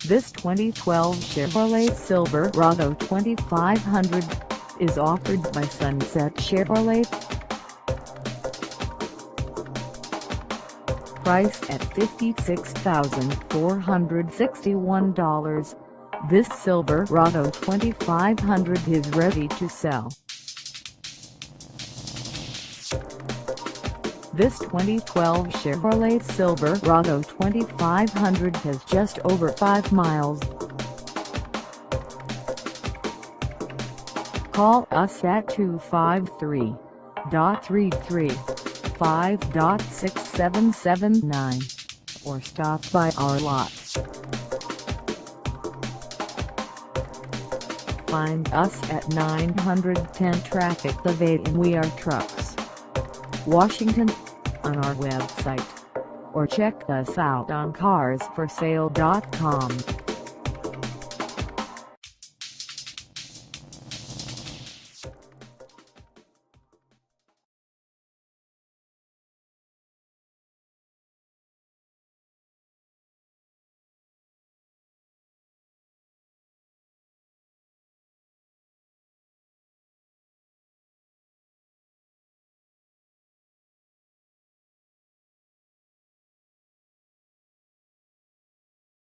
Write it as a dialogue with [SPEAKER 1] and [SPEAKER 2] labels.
[SPEAKER 1] This 2012 Chevrolet Silverado 2500 is offered by Sunset Chevrolet. Priced at $56,461, this Silverado 2500 is ready to sell. This 2012 Chevrolet Silverado 2500 has just over 5 miles. Call us at 253-335-6779 or stop by our lot. Find us at 910 Traffic Ave in We Are Trucks, Washington, on our website, or check us out on carsforsale.com.